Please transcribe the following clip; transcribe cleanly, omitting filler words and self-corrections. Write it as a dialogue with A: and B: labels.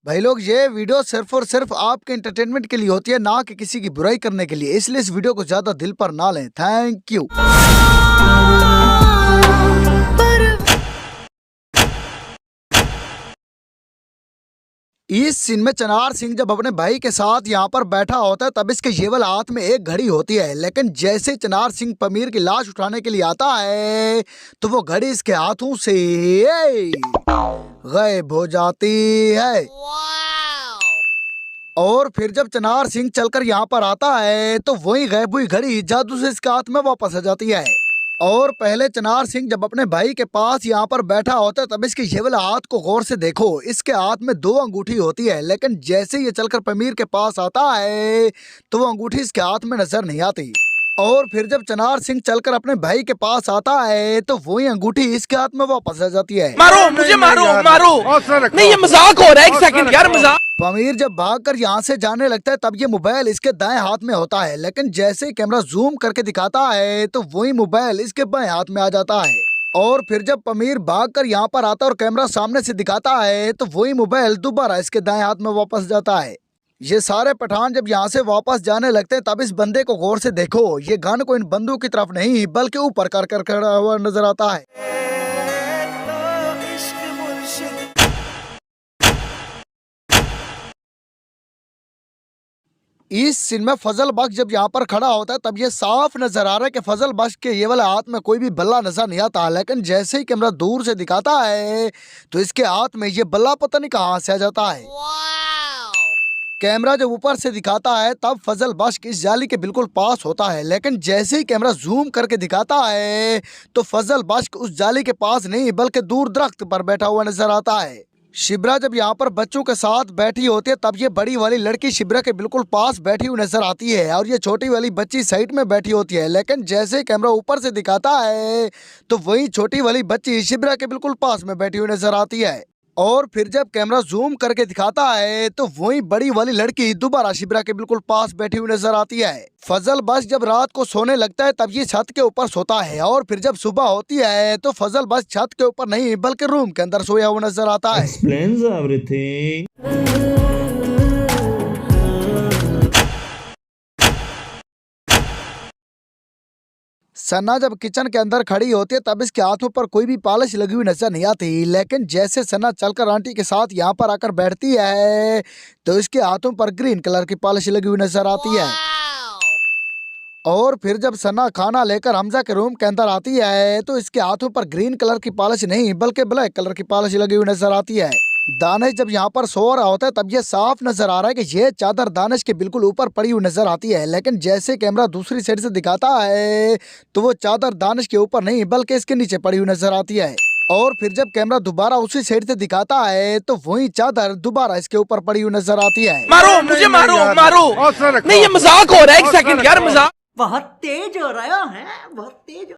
A: भाई लोग, ये वीडियो सिर्फ और सिर्फ आपके एंटरटेनमेंट के लिए होती है, ना कि किसी की बुराई करने के लिए। इसलिए इस वीडियो को ज्यादा दिल पर ना लें। Thank you. इस सीन में चनार सिंह जब अपने भाई के साथ यहाँ पर बैठा होता है, तब इसके येवल हाथ में एक घड़ी होती है। लेकिन जैसे चनार सिंह पमीर की लाश उठाने के लिए आता है, तो वो घड़ी इसके हाथों से गायब हो जाती है। और फिर जब चनार सिंह चलकर यहाँ पर आता है, तो वही गायब हुई घड़ी जादू से इसके हाथ में वापस आ जाती है। और पहले चनार सिंह जब अपने भाई के पास यहाँ पर बैठा होता है, तब इसके ये वाला हाथ को गौर से देखो। इसके हाथ में 2 अंगूठी होती है, लेकिन जैसे ये चलकर पमीर के पास आता है, तो वो अंगूठी इसके हाथ में नजर नहीं आती। और फिर जब चनार सिंह चलकर अपने भाई के पास आता है, तो वही अंगूठी इसके हाथ में वापस आ जाती है।
B: मारो मुझे, मारो मारो। नहीं, ये मजाक हो रहा है। एक सेकंड यार, मजाक।
A: पमीर जब भागकर यहाँ से जाने लगता है, तब ये मोबाइल इसके दाएं हाथ में होता है। लेकिन जैसे ही कैमरा जूम करके दिखाता है, तो वही मोबाइल इसके बाएं हाथ में आ जाता है। और फिर जब पमीर भागकर यहाँ पर आता है और कैमरा सामने से दिखाता है, तो वही मोबाइल दोबारा इसके दाएं हाथ में वापस जाता है। ये सारे पठान जब यहाँ से वापस जाने लगते हैं, तब इस बंदे को गौर से देखो। ये गन को इन बंदूक की तरफ नहीं, बल्कि ऊपर कर खड़ा हुआ नजर आता है। इस सीन में फजल बख्श जब यहाँ पर खड़ा होता है, तब ये साफ नजर आ रहा है कि फजल बख्श के ये वाले हाथ में कोई भी बल्ला नजर नहीं आता। लेकिन जैसे ही कैमरा दूर से दिखाता है, तो इसके हाथ में ये बल्ला पता नहीं कहाँ से आ जाता है। कैमरा जब ऊपर से दिखाता है, तब फजल बख्श इस जाली के बिल्कुल पास होता है। लेकिन जैसे ही कैमरा जूम करके दिखाता है, तो फजल बख्श उस जाली के पास नहीं, बल्कि दूर दरख्त पर बैठा हुआ नजर आता है। शिब्रा जब यहाँ पर बच्चों के साथ बैठी होती है, तब ये बड़ी वाली लड़की शिब्रा के बिल्कुल पास बैठी हुई नजर आती है, और ये छोटी वाली बच्ची साइड में बैठी होती है। लेकिन जैसे ही कैमरा ऊपर से दिखाता है, तो वही छोटी वाली बच्ची शिब्रा के बिल्कुल पास में बैठी हुई नजर आती है। और फिर जब कैमरा जूम करके दिखाता है, तो वही बड़ी वाली लड़की दोबारा शिब्रा के बिल्कुल पास बैठी हुई नजर आती है। फजल बख्श जब रात को सोने लगता है, तब ये छत के ऊपर सोता है। और फिर जब सुबह होती है, तो फजल बख्श छत के ऊपर नहीं, बल्कि रूम के अंदर सोया हुआ नजर आता है।
C: Explains everything.
A: सन्ना जब किचन के अंदर खड़ी होती है, तब इसके हाथों पर कोई भी पॉलिश लगी हुई नजर नहीं आती। लेकिन जैसे सन्ना चलकर आंटी के साथ यहाँ पर आकर बैठती है, तो इसके हाथों पर ग्रीन कलर की पॉलिश लगी हुई नजर आती है। और फिर जब सन्ना खाना लेकर हमजा के रूम के अंदर आती है, तो इसके हाथों पर ग्रीन कलर की पॉलिश नहीं, बल्कि ब्लैक कलर की पॉलिश लगी हुई नजर आती है। दानिश जब यहाँ पर सो रहा होता है, तब ये साफ नजर आ रहा है कि ये चादर दानिश के बिल्कुल ऊपर पड़ी हुई नजर आती है। लेकिन जैसे कैमरा दूसरी साइड से दिखाता है, तो वो चादर दानिश के ऊपर नहीं, बल्कि इसके नीचे पड़ी हुई नजर आती है। और फिर जब कैमरा दोबारा उसी साइड से दिखाता है, तो वही चादर दोबारा इसके ऊपर पड़ी हुई नजर आती है।
B: मारो मुझे, मारो मारो। नहीं, ये मजाक हो रहा है। एक सेकंड यार, मजाक।
D: बहुत तेज हो रहा है बहुत तेज।